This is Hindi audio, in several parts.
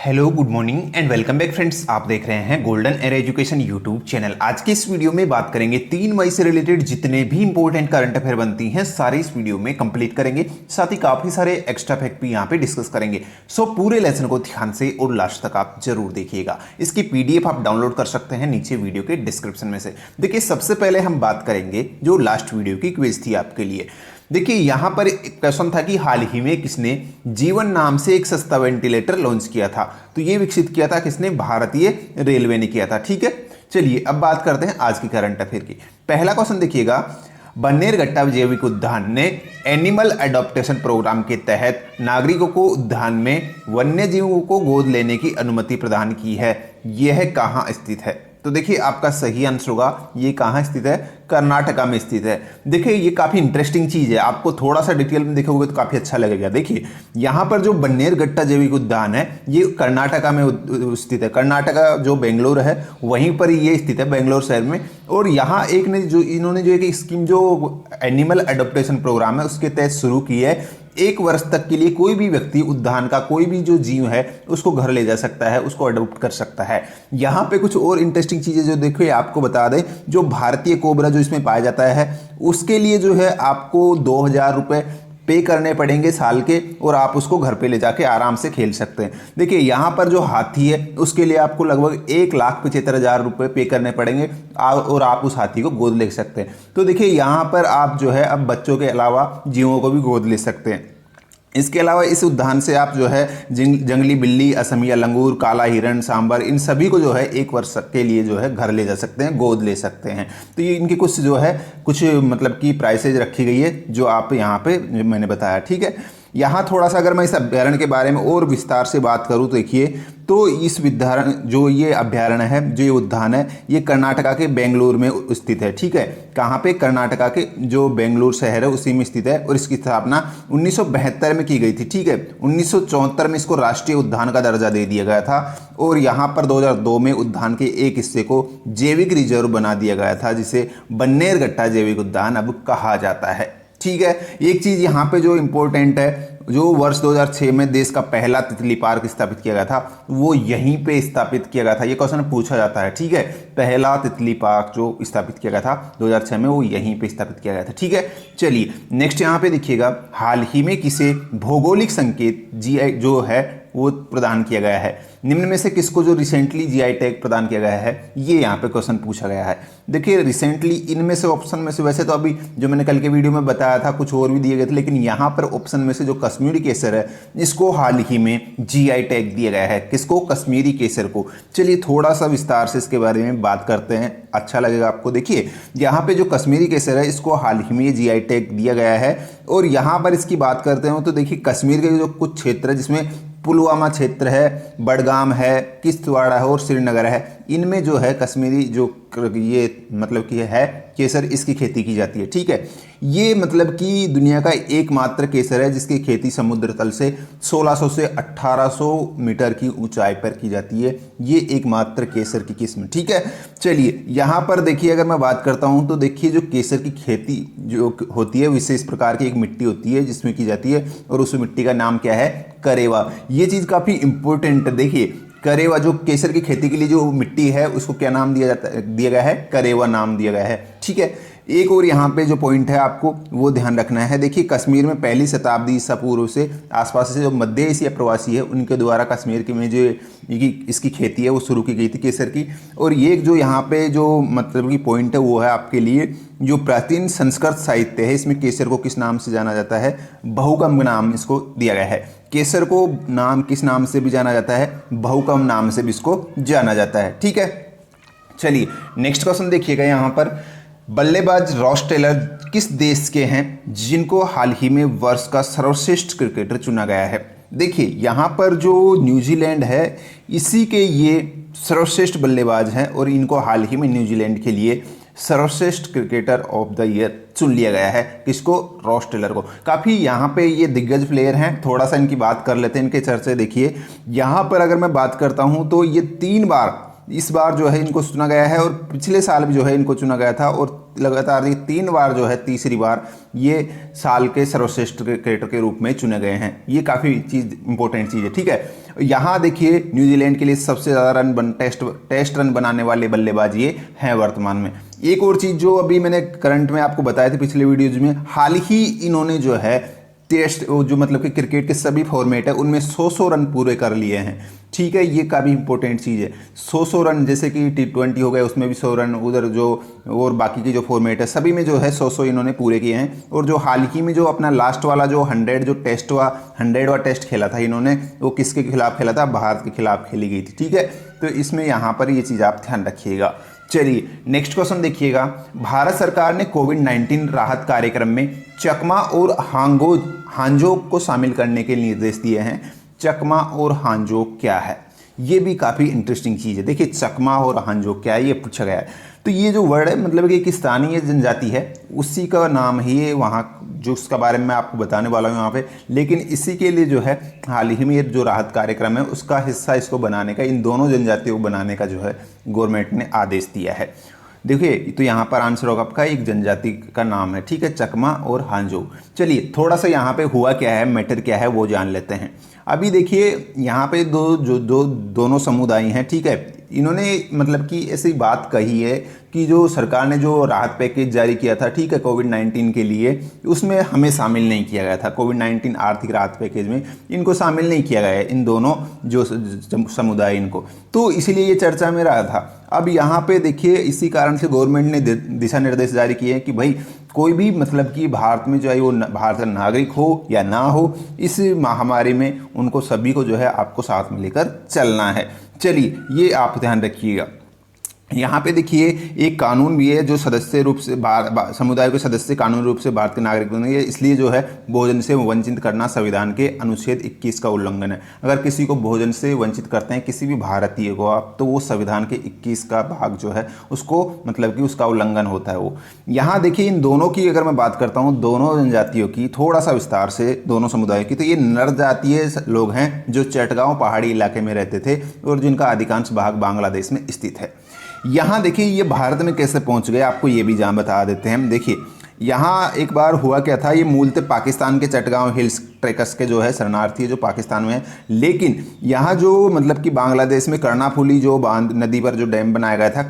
Hello good morning and welcome back friends. आप देख रहे हैं golden air education YouTube channel. आज की इस वीडियो में बात करेंगे 3 मई से रिलेटेड जितने भी इंपॉर्टेंट करंट अफेयर बनती हैं सारे इस वीडियो में कंप्लीट करेंगे। साथ ही काफी सारे एक्स्ट्रा फैक्ट भी यहाँ पे डिस्कस करेंगे। सो पूरे लेसन को ध्यान से और लास्ट तक आप जरूर देखिएगा। इसकी पीडीएफ आप डाउनलोड कर सकते हैं नीचे वीडियो के डिस्क्रिप्शन में से। देखिए सबसे पहले हम बात करेंगे जो लास्ट वीडियो की क्विज थी आपके लिए। देखिए यहां पर एक क्वेश्चन था कि हाल ही में किसने जीवन नाम से एक सस्ता वेंटिलेटर लॉन्च किया था। तो ये विकसित किया था किसने? भारतीय रेलवे ने किया था। ठीक है, चलिए अब बात करते हैं आज की करंट अफेयर की। पहला क्वेश्चन देखिएगा, बन्नेरघट्टा जैविक उद्यान ने एनिमल एडॉप्टेशन प्रोग्राम के तहत नागरिकों को उद्यान में वन्य जीवों को गोद लेने की अनुमति प्रदान की है। यह कहां स्थित है? तो देखिए आपका सही आंसर होगा, ये कहाँ स्थित है? कर्नाटका में स्थित है। देखिए ये काफी इंटरेस्टिंग चीज है, आपको थोड़ा सा डिटेल में देखोगे तो काफी अच्छा लगेगा। देखिए यहाँ पर जो बन्नेरघट्टा जैविक उद्यान है ये कर्नाटका में स्थित है। कर्नाटका जो बेंगलोर है वहीं पर ये स्थित है, बेंगलोर शहर में। और यहाँ एक ने जो इन्होंने जो एक स्कीम जो एनिमल एडॉप्टेशन प्रोग्राम है उसके तहत शुरू की है। 1 वर्ष तक के लिए कोई भी व्यक्ति उद्यान का कोई भी जो जीव है उसको घर ले जा सकता है, उसको अडॉप्ट कर सकता है। यहाँ पे कुछ और इंटरेस्टिंग चीजें जो देखो आपको बता दें, जो भारतीय कोबरा जो इसमें पाया जाता है उसके लिए जो है आपको 2000 रुपये पे करने पड़ेंगे साल के, और आप उसको घर पे ले जाके आराम से खेल सकते हैं। देखिए यहाँ पर जो हाथी है उसके लिए आपको लगभग 1,75,000 रुपये पे करने पड़ेंगे और आप उस हाथी को गोद ले सकते हैं। तो देखिए यहाँ पर आप जो है अब बच्चों के अलावा जीवों को भी गोद ले सकते हैं। इसके अलावा इस उद्यान से आप जो है जंगली बिल्ली, असमिया लंगूर, काला हिरण, सांबर, इन सभी को जो है 1 वर्ष के लिए जो है घर ले जा सकते हैं, गोद ले सकते हैं। तो ये इनकी कुछ जो है कुछ मतलब कि प्राइसेज रखी गई है जो आप यहाँ पे मैंने बताया। ठीक है, यहाँ थोड़ा सा अगर मैं इस अभ्यारण्य के बारे में और विस्तार से बात करूँ तो देखिए, तो इस विद्यारण जो ये अभ्यारण्य है, जो ये उद्यान है, ये कर्नाटका के बेंगलुरु में स्थित है। ठीक है, कहाँ पे? कर्नाटका के जो बेंगलुरु शहर है उसी में स्थित है। और इसकी स्थापना 1972 में की गई थी। ठीक है, 1974 में इसको राष्ट्रीय उद्यान का दर्जा दे दिया गया था। और यहाँ पर 2002 में उद्यान के एक हिस्से को जैविक रिजर्व बना दिया गया था, जिसे बन्नेरघट्टा जैविक उद्यान अब कहा जाता है। ठीक है, एक चीज यहाँ पे जो इंपॉर्टेंट है, जो वर्ष 2006 में देश का पहला तितली पार्क स्थापित किया गया था वो यहीं पे स्थापित किया गया था। ये क्वेश्चन पूछा जाता है। ठीक है, पहला तितली पार्क जो स्थापित किया गया था 2006 में वो यहीं पे स्थापित किया गया था। ठीक है, चलिए नेक्स्ट यहाँ पे देखिएगा, हाल ही में किसे भौगोलिक संकेत जीआई जो है वो प्रदान किया गया है? निम्न में से किसको जो रिसेंटली जीआई टैग प्रदान किया गया है, ये यहाँ पे क्वेश्चन पूछा गया है। देखिए रिसेंटली इनमें से ऑप्शन में से, वैसे तो अभी जो मैंने कल के वीडियो में बताया था कुछ और भी दिए गए थे, लेकिन यहाँ पर ऑप्शन में से जो कश्मीरी केसर है इसको हाल ही में जीआई टैग दिया गया है। किसको? कश्मीरी केसर को। चलिए थोड़ा सा विस्तार से इसके बारे में बात करते हैं, अच्छा लगेगा आपको। देखिए यहाँ पे जो कश्मीरी केसर है इसको हाल ही में जीआई टैग दिया गया है। और यहाँ पर इसकी बात करते हैं तो देखिए कश्मीर के जो कुछ क्षेत्र है, जिसमें पुलवामा क्षेत्र है, बडगाम है, किश्तवाड़ है और श्रीनगर है, इनमें जो है कश्मीरी जो ये मतलब कि है केसर, इसकी खेती की जाती है। ठीक है, ये मतलब कि दुनिया का एकमात्र केसर है जिसकी खेती समुद्र तल से 1600 से 1800 मीटर की ऊंचाई पर की जाती है। ये एकमात्र केसर की किस्म। ठीक है, चलिए यहाँ पर देखिए अगर मैं बात करता हूँ तो देखिए जो केसर की खेती जो होती है विशेष प्रकार की एक मिट्टी होती है जिसमें की जाती है, और उस मिट्टी का नाम क्या है? करेवा। ये चीज़ काफ़ी इंपॉर्टेंट है। देखिए करेवा जो केसर की खेती के लिए जो मिट्टी है उसको क्या नाम दिया गया है? करेवा नाम दिया गया है। ठीक है, एक और यहाँ पे जो पॉइंट है आपको वो ध्यान रखना है। देखिए कश्मीर में 1ली शताब्दी ईसा पूर्व से आसपास से जो मध्य एशिया प्रवासी है उनके द्वारा कश्मीर की में जो इसकी खेती है वो शुरू की गई थी केसर की। और ये जो यहाँ पे जो मतलब की पॉइंट है वो है आपके लिए, जो प्राचीन संस्कृत साहित्य है इसमें केसर को किस नाम से जाना जाता है? बहुकम्ब नाम इसको दिया गया है। केसर को नाम किस नाम से भी जाना जाता है? बहुकम्ब नाम से भी इसको जाना जाता है। ठीक है, चलिए नेक्स्ट क्वेश्चन देखिएगा यहाँ पर, बल्लेबाज रॉस टेलर किस देश के हैं जिनको हाल ही में वर्ष का सर्वश्रेष्ठ क्रिकेटर चुना गया है? देखिए यहाँ पर जो न्यूजीलैंड है इसी के ये सर्वश्रेष्ठ बल्लेबाज हैं और इनको हाल ही में न्यूजीलैंड के लिए सर्वश्रेष्ठ क्रिकेटर ऑफ द ईयर चुन लिया गया है। किसको? रॉस टेलर को। काफ़ी यहाँ पे ये दिग्गज प्लेयर हैं, थोड़ा सा इनकी बात कर लेते हैं, इनके चर्चे देखिए। यहाँ पर अगर मैं बात करता हूँ तो ये 3 बार इस बार जो है इनको चुना गया है, और पिछले साल भी जो है इनको चुना गया था, और लगातार ये 3 बार जो है तीसरी बार ये साल के सर्वश्रेष्ठ क्रिकेटर के रूप में चुने गए हैं। ये काफ़ी चीज़ इंपॉर्टेंट चीज़ है, ठीक है। यहाँ देखिए न्यूजीलैंड के लिए सबसे ज़्यादा टेस्ट रन बनाने वाले बल्लेबाज ये हैं वर्तमान में। एक और चीज़ जो अभी मैंने करंट में आपको बताया था पिछले वीडियोज में, हाल ही इन्होंने जो है टेस्ट जो मतलब कि क्रिकेट के सभी फॉर्मेट है उनमें 100 रन पूरे कर लिए हैं, ठीक है। ये काफ़ी इंपॉर्टेंट चीज़ है, 100 रन, जैसे कि T20 हो गए उसमें भी 100 रन, उधर जो और बाकी की जो फॉर्मेट है सभी में जो है 100 इन्होंने पूरे किए हैं। और जो हाल ही में जो अपना लास्ट वाला जो 100 जो टेस्ट 100वां टेस्ट खेला था इन्होंने, वो किसके खिलाफ खेला था? भारत के खिलाफ खेली गई थी, ठीक है। तो इसमें यहाँ पर ये चीज़ आप ध्यान रखिएगा। चलिए नेक्स्ट क्वेश्चन देखिएगा। भारत सरकार ने कोविड-19 राहत कार्यक्रम में चकमा और हांजोक को शामिल करने के निर्देश दिए हैं। चकमा और हांजोक क्या है? ये भी काफ़ी इंटरेस्टिंग चीज़ है। देखिए चकमा और हांजोक क्या है ये पूछा गया है। तो ये जो वर्ड है मतलब कि एक स्थानीय जनजाति है, उसी का नाम ही है वहाँ, जो उसका बारे में मैं आपको बताने वाला हूँ यहाँ पे। लेकिन इसी के लिए जो है हाल ही में जो राहत कार्यक्रम है उसका हिस्सा इसको बनाने का, इन दोनों जनजातियों को बनाने का जो है गवर्नमेंट ने आदेश दिया है। देखिए तो यहाँ पर आंसर होगा आपका एक जनजाति का नाम है, ठीक है, चकमा और हांजो। चलिए थोड़ा सा यहाँ पे हुआ क्या है, मैटर क्या है वो जान लेते हैं। अभी देखिए यहाँ पे दोनों समुदाय हैं, ठीक है। इन्होंने मतलब कि ऐसी बात कही है कि जो सरकार ने जो राहत पैकेज जारी किया था, ठीक है, कोविड-19 के लिए, उसमें हमें शामिल नहीं किया गया था। कोविड-19 आर्थिक राहत पैकेज में इनको शामिल नहीं किया गया है, इन दोनों जो समुदाय इनको, तो इसीलिए ये चर्चा में रहा था। अब यहाँ पे देखिए इसी कारण से गवर्नमेंट ने दिशा निर्देश जारी किए हैं कि भाई कोई भी मतलब कि भारत में चाहे वो भारत का नागरिक हो या ना हो, इस महामारी में उनको सभी को जो है आपको साथ में लेकर चलना है। चलिए ये आप ध्यान रखिएगा। यहाँ पे देखिए एक कानून भी है जो सदस्य रूप से समुदाय के सदस्य कानूनी रूप से भारत के नागरिक बनेंगे, इसलिए जो है भोजन से वंचित करना संविधान के अनुच्छेद 21 का उल्लंघन है। अगर किसी को भोजन से वंचित करते हैं किसी भी भारतीय को आप, तो वो संविधान के 21 का भाग जो है उसको मतलब कि उसका उल्लंघन होता है वो। यहाँ देखिए इन दोनों की अगर मैं बात करता हूँ, दोनों जनजातियों की थोड़ा सा विस्तार से, दोनों समुदायों की, तो ये नर जातीय लोग हैं जो चटगांव पहाड़ी इलाके में रहते थे और जिनका अधिकांश भाग बांग्लादेश में स्थित है। यहाँ देखिए ये भारत में कैसे पहुँच गए आपको ये भी जान बता देते हैं। देखिए यहाँ एक बार हुआ क्या था, ये मूलतः पाकिस्तान के चटगांव हिल्स ट्रेकर्स के जो है शरणार्थी है जो पाकिस्तान में है, लेकिन यहाँ जो मतलब कि बांग्लादेश में कर्णाफुली जो बांध नदी पर जो डैम बनाया गया था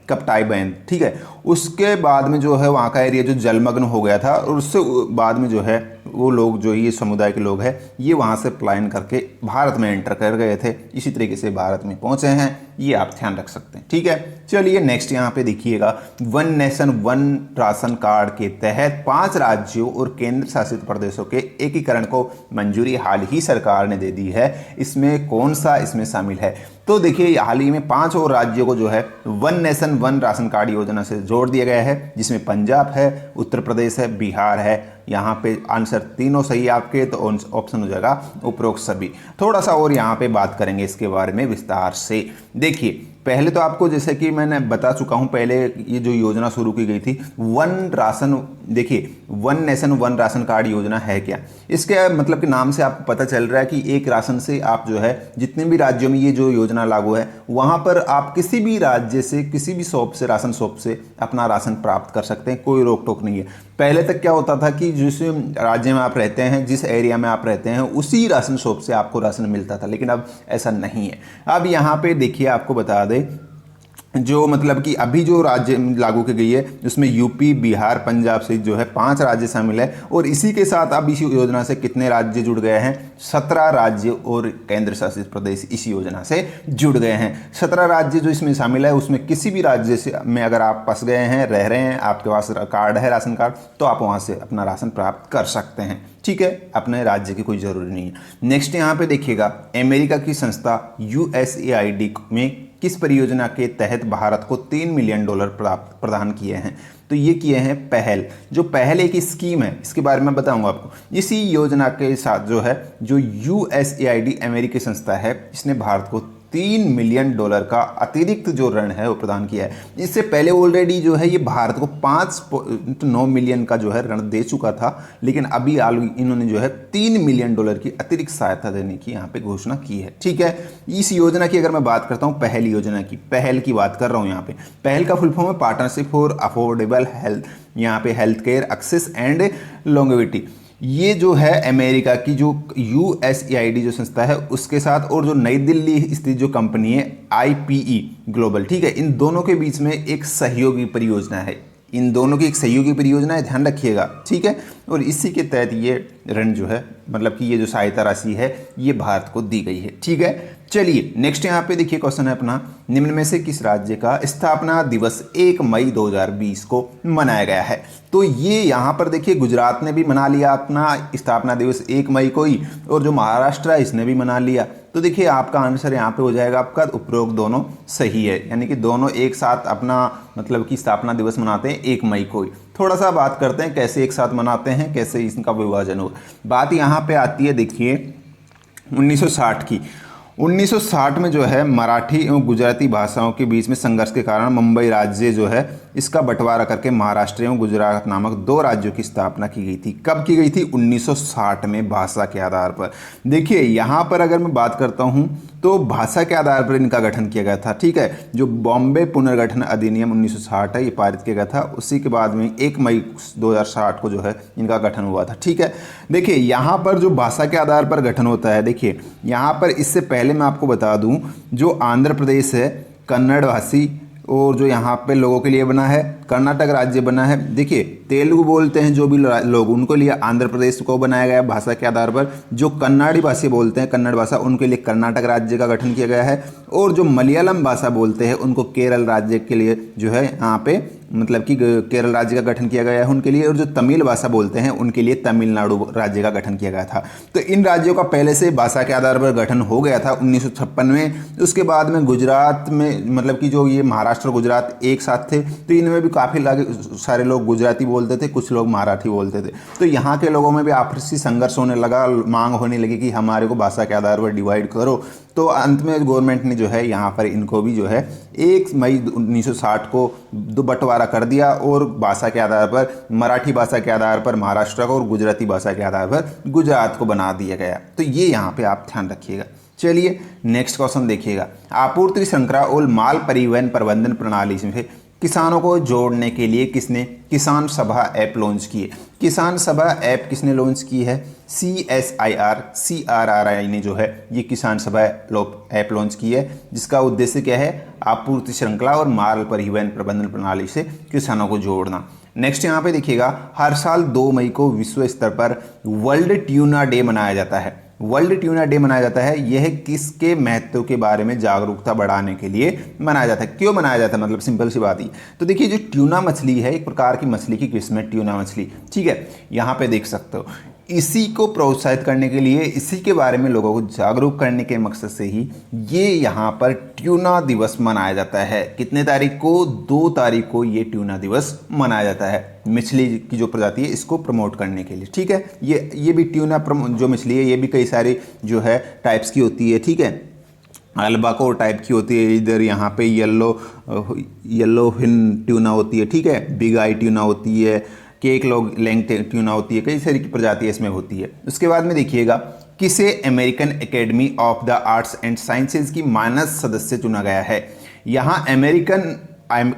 कपटाई बैंड, ठीक है, उसके बाद में जो है वहाँ का एरिया जो जलमग्न हो गया था, और उससे बाद में जो है वो लोग जो ये समुदाय के लोग हैं ये वहाँ से पलायन करके भारत में एंटर कर गए थे, इसी तरीके से भारत में पहुँचे हैं, ये आप ध्यान रख सकते हैं, ठीक है। चलिए नेक्स्ट यहाँ पे देखिएगा, one nation one ration card के तहत 5 राज्यों और केंद्र शासित प्रदेशों के एकीकरण को मंजूरी हाल ही सरकार ने दे दी है। इसमें कौन सा इसमें शामिल है? तो देखिए हाल ही में 5 और राज्यों को जो है one nation one ration card योजना से जोड़ दिया गया है, जिसमें पंजाब है, उत्तर प्रदेश है, बिहार है। यहाँ पे आंसर तीनों सही आपके, तो ऑप्शन हो जाएगा उपरोक्त सभी। थोड़ा सा और यहाँ पे बात करेंगे इसके बारे में विस्तार से। देखिए पहले तो आपको जैसे कि मैंने बता चुका हूँ, पहले ये जो योजना शुरू की गई थी वन राशन, देखिए one nation one ration card योजना है क्या? इसके मतलब कि नाम से आपको पता चल रहा है कि एक राशन से आप जो है जितने भी राज्यों में ये जो योजना लागू है वहाँ पर आप किसी भी राज्य से किसी भी शॉप से, राशन शॉप से अपना राशन प्राप्त कर सकते हैं, कोई रोक टोक नहीं है। पहले तक क्या होता था कि जिस राज्य में आप रहते हैं, जिस एरिया में आप रहते हैं, उसी राशन शॉप से आपको राशन मिलता था, लेकिन अब ऐसा नहीं है। अब यहाँ पे देखिए आपको बता दें, जो मतलब कि अभी जो राज्य लागू की गई है उसमें यूपी, बिहार, पंजाब से जो है 5 राज्य शामिल है, और इसी के साथ अब इस योजना से कितने राज्य जुड़ गए हैं? 17 राज्य और केंद्र शासित प्रदेश इस योजना से जुड़ गए हैं। 17 राज्य जो इसमें शामिल है, उसमें किसी भी राज्य से में अगर आप फंस गए हैं, रह रहे हैं, आपके पास कार्ड है, राशन कार्ड, तो आप वहाँ से अपना राशन प्राप्त कर सकते हैं, ठीक है, अपने राज्य की कोई ज़रूरी नहीं है। नेक्स्ट यहाँ पे देखिएगा, अमेरिका की संस्था USAID में किस परियोजना के तहत भारत को $3 मिलियन प्रदान किए हैं? तो ये किए हैं पहल, जो पहल एक स्कीम है, इसके बारे में बताऊंगा आपको। इसी योजना के साथ जो है जो USAID अमेरिकी संस्था है, इसने भारत को $3 मिलियन का अतिरिक्त जो ऋण है वो प्रदान किया है। इससे पहले ऑलरेडी जो है ये भारत को 5.9 मिलियन का जो है ऋण दे चुका था, लेकिन अभी इन्होंने जो है $3 मिलियन की अतिरिक्त सहायता देने की यहाँ पे घोषणा की है। ठीक है, इस योजना की अगर मैं बात करता हूँ, पहल योजना की, पहल की बात कर रहा हूँ यहाँ पे। पहल का फुल फॉर्म है पार्टनरशिप फॉर अफोर्डेबल हेल्थ, यहाँ पे health care access and longevity. ये जो है अमेरिका की जो USAID जो संस्था है उसके साथ, और जो नई दिल्ली स्थित जो कंपनी है IPE ग्लोबल, ठीक है, इन दोनों के बीच में एक सहयोगी परियोजना है। इन दोनों की एक सहयोगी परियोजना है, ध्यान रखिएगा। ठीक है, और इसी के तहत ये ऋण जो है, मतलब कि ये जो सहायता राशि है ये भारत को दी गई है। ठीक है, चलिए नेक्स्ट यहाँ पे देखिए क्वेश्चन है अपना, निम्न में से किस राज्य का स्थापना दिवस 1 मई 2020 को मनाया गया है? तो ये यहाँ पर देखिए गुजरात ने भी मना लिया अपना स्थापना दिवस 1 मई को ही, और जो महाराष्ट्र है इसने भी मना लिया। तो देखिए आपका आंसर यहाँ पे हो जाएगा आपका उपरोक्त दोनों सही है, यानी कि दोनों एक साथ अपना मतलब कि स्थापना दिवस मनाते हैं 1 मई को ही। थोड़ा सा बात करते हैं कैसे एक साथ मनाते हैं, कैसे इसका विभाजन हो। बात यहाँ पे आती है देखिए 1960 की। 1960 में जो है मराठी एवं गुजराती भाषाओं के बीच में संघर्ष के कारण मुंबई राज्य जो है इसका बंटवारा करके महाराष्ट्र एवं गुजरात नामक 2 राज्यों की स्थापना की गई थी। कब की गई थी? 1960 में, भाषा के आधार पर। देखिए यहाँ पर अगर मैं बात करता हूँ तो भाषा के आधार पर इनका गठन किया गया था। ठीक है, जो बॉम्बे पुनर्गठन अधिनियम 1960 है ये पारित किया गया था, उसी के बाद में 1 मई 2060 को जो है इनका गठन हुआ था। ठीक है, देखिए यहाँ पर जो भाषा के आधार पर गठन होता है, देखिए यहाँ पर इससे पहले मैं आपको बता दूं, जो आंध्र प्रदेश है कन्नड़ भाषी, और जो यहाँ पे लोगों के लिए बना है कर्नाटक राज्य बना है। देखिए तेलुगु बोलते हैं जो भी लोग, उनको लिए आंध्र प्रदेश को बनाया गया भाषा के आधार पर। जो कन्नाड़ी भाषी बोलते हैं कन्नड़ भाषा, उनके लिए कर्नाटक राज्य का गठन किया गया है। और जो मलयालम भाषा बोलते हैं उनको केरल राज्य के लिए जो है यहाँ पे मतलब कि केरल राज्य का गठन किया गया है उनके लिए। और जो तमिल भाषा बोलते हैं उनके लिए तमिलनाडु राज्य का गठन किया गया था। तो इन राज्यों का पहले से भाषा के आधार पर गठन हो गया था 1956 में। उसके बाद में गुजरात में मतलब कि जो ये महाराष्ट्र और गुजरात एक साथ थे, तो इनमें भी काफ़ी सारे लोग गुजराती बोलते थे, कुछ लोग मराठी बोलते थे। तो यहाँ के लोगों में भी आपसी संघर्ष होने लगा, मांग होने लगी कि हमारे को भाषा के आधार पर डिवाइड करो। तो अंत में गवर्नमेंट ने जो है यहाँ पर इनको भी जो है 1 मई 1960 को बंटवारा कर दिया, और भाषा के आधार पर मराठी भाषा के आधार पर महाराष्ट्र को और गुजराती भाषा के आधार पर गुजरात को बना दिया गया। तो ये यहाँ पे आप ध्यान रखिएगा। चलिए नेक्स्ट क्वेश्चन देखिएगा, आपूर्ति श्रृंखला और माल परिवहन प्रबंधन प्रणाली से किसानों को जोड़ने के लिए किसने किसान सभा ऐप लॉन्च की है? किसान सभा ऐप किसने लॉन्च की है? CSIR ने जो है ये किसान सभा ऐप लॉन्च की है, जिसका उद्देश्य क्या है? आपूर्ति श्रृंखला और माल परिवहन प्रबंधन प्रणाली से किसानों को जोड़ना। नेक्स्ट यहाँ पे देखिएगा, हर साल 2 मई को विश्व स्तर पर वर्ल्ड ट्यूना डे मनाया जाता है। वर्ल्ड ट्यूना डे मनाया जाता है, यह किसके महत्व के बारे में जागरूकता बढ़ाने के लिए मनाया जाता है? क्यों मनाया जाता है? मतलब सिंपल सी बात ही। तो देखिए जो ट्यूना मछली है एक प्रकार की मछली की किस्म है ट्यूना मछली। ठीक है, यहाँ पे देख सकते हो। इसी को प्रोत्साहित करने के लिए, इसी के बारे में लोगों को जागरूक करने के मकसद से ही ये यहाँ पर ट्यूना दिवस मनाया जाता है। कितने तारीख को? 2 तारीख को ये ट्यूना दिवस मनाया जाता है, मछली की जो प्रजाति है इसको प्रमोट करने के लिए। ठीक है, ये भी ट्यूना जो मछली है ये भी कई सारी जो है टाइप्स की होती है। ठीक है, अल्बाकोर टाइप की होती है, इधर यहाँ पे येलो फिन ट्यूना होती है। ठीक है, बिग आई ट्यूना होती है, केक लॉग लेंग ट्यूना होती है, कई सारी की प्रजातियाँ इसमें होती है। उसके बाद में देखिएगा, किसे American academy of the arts and sciences की मानद सदस्य चुना गया है? यहाँ American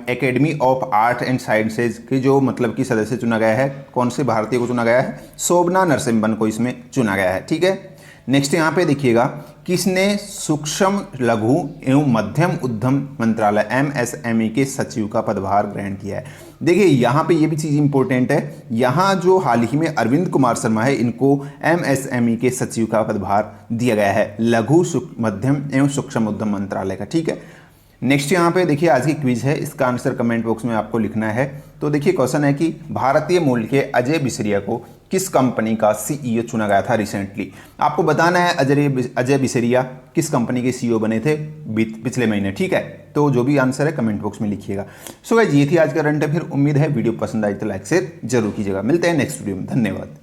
academy of art and sciences के जो मतलब कि सदस्य चुना गया है, कौन से भारतीय को चुना गया है? शोभना नरसिम्हन को इसमें चुना गया है। ठीक है, नेक्स्ट यहाँ पे देखिएगा, किसने सूक्ष्म लघु एवं मध्यम उद्यम मंत्रालय MSME के सचिव का पदभार ग्रहण किया है? देखिए यहाँ पे ये भी चीज़ इंपॉर्टेंट है, यहाँ जो हाल ही में अरविंद कुमार शर्मा है इनको MSME के सचिव का पदभार दिया गया है, लघु मध्यम एवं सूक्ष्म उद्यम मंत्रालय का। ठीक है, नेक्स्ट यहाँ पे देखिए आज की क्विज है, इसका आंसर कमेंट बॉक्स में आपको लिखना है। तो देखिए क्वेश्चन है कि भारतीय मूल के अजय बिसरिया को किस कंपनी का CEO चुना गया था रिसेंटली? आपको बताना है अजय बिसरिया किस कंपनी के CEO बने थे पिछले महीने। ठीक है, तो जो भी आंसर है कमेंट बॉक्स में लिखिएगा। सो गाइस ये थी आज का करंट अफेयर। उम्मीद है वीडियो पसंद आई तो लाइक शेयर जरूर कीजिएगा। मिलते हैं नेक्स्ट वीडियो में, धन्यवाद।